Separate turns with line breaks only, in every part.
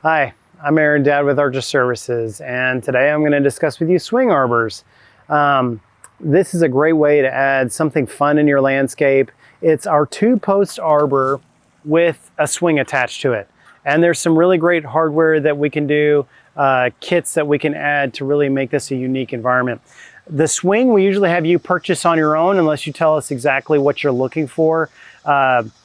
Hi, I'm Aaron, Dad with Arbor Services, and today I'm going to discuss with you swing arbors. This is a great way to add something fun in your landscape. It's our 2-post arbor with a swing attached to it. And there's some really great hardware that we can do, kits that we can add to really make this a unique environment. The swing we usually have you purchase on your own unless you tell us exactly what you're looking for.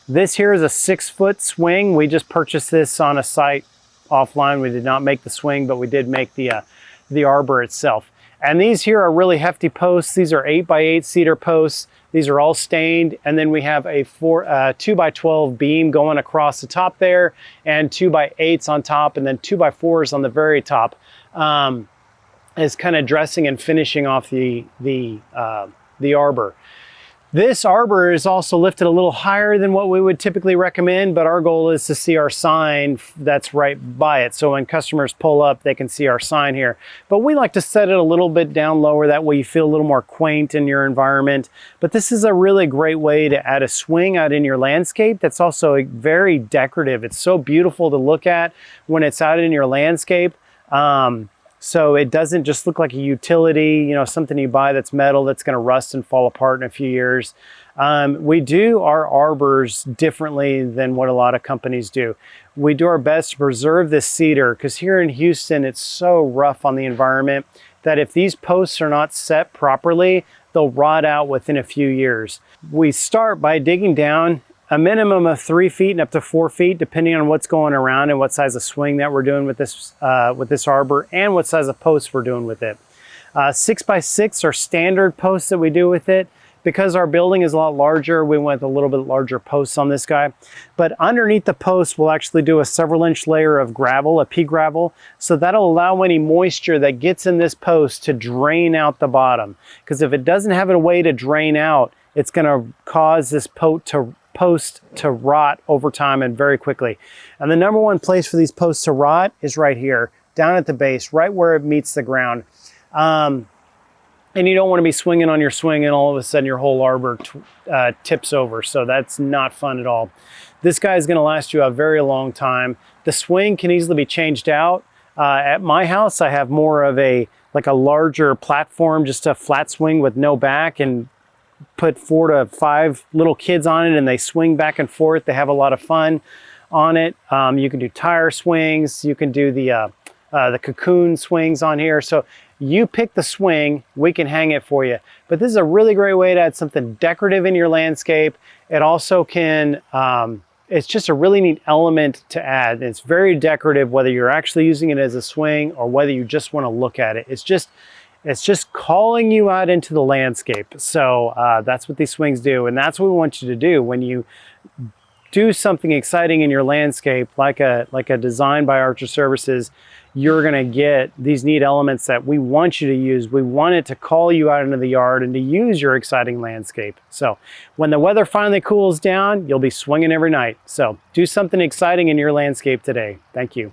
This here is a 6-foot swing. We just purchased this on a site offline. We did not make the swing, but we did make the arbor itself. And these here are really hefty posts. These are 8x8 cedar posts. These are all stained. And then we have a 2x12 beam going across the top there, and 2x8s on top, and then 2x4s on the very top, is kind of dressing and finishing off the arbor. This arbor is also lifted a little higher than what we would typically recommend, but our goal is to see our sign that's right by it. So when customers pull up, they can see our sign here. But we like to set it a little bit down lower. That way you feel a little more quaint in your environment. But this is a really great way to add a swing out in your landscape that's also very decorative. It's so beautiful to look at when it's out in your landscape. So it doesn't just look like a utility, something you buy that's metal that's going to rust and fall apart in a few years. We do our arbors differently than what a lot of companies do. We do our best to preserve this cedar because here in Houston, it's so rough on the environment that if these posts are not set properly, they'll rot out within a few years. We start by digging down a minimum of 3 feet and up to 4 feet, depending on what's going around and what size of swing that we're doing with this arbor and what size of posts we're doing with it. 6x6 are standard posts that we do with it. Because our building is a lot larger, we went with a little bit larger posts on this guy. But underneath the post, we'll actually do a several-inch layer of gravel, a pea gravel, so that'll allow any moisture that gets in this post to drain out the bottom. Because if it doesn't have a way to drain out, it's going to cause this post to rot over time and very quickly. And the number one place for these posts to rot is right here, down at the base, right where it meets the ground. And you don't want to be swinging on your swing and all of a sudden your whole arbor tips over. So that's not fun at all. This guy is going to last you a very long time. The swing can easily be changed out. At my house, I have more of a larger platform, just a flat swing with no back, and put 4 to 5 little kids on it and they swing back and forth. They have a lot of fun on it. You can do tire swings. You can do the cocoon swings on here. So you pick the swing, we can hang it for you. But this is a really great way to add something decorative in your landscape. It also can, it's just a really neat element to add. It's very decorative, whether you're actually using it as a swing or whether you just want to look at it. It's just calling you out into the landscape. So that's what these swings do. And that's what we want you to do when you do something exciting in your landscape, like a design by Arbor Services. You're going to get these neat elements that we want you to use. We want it to call you out into the yard and to use your exciting landscape. So when the weather finally cools down, you'll be swinging every night. So do something exciting in your landscape today. Thank you.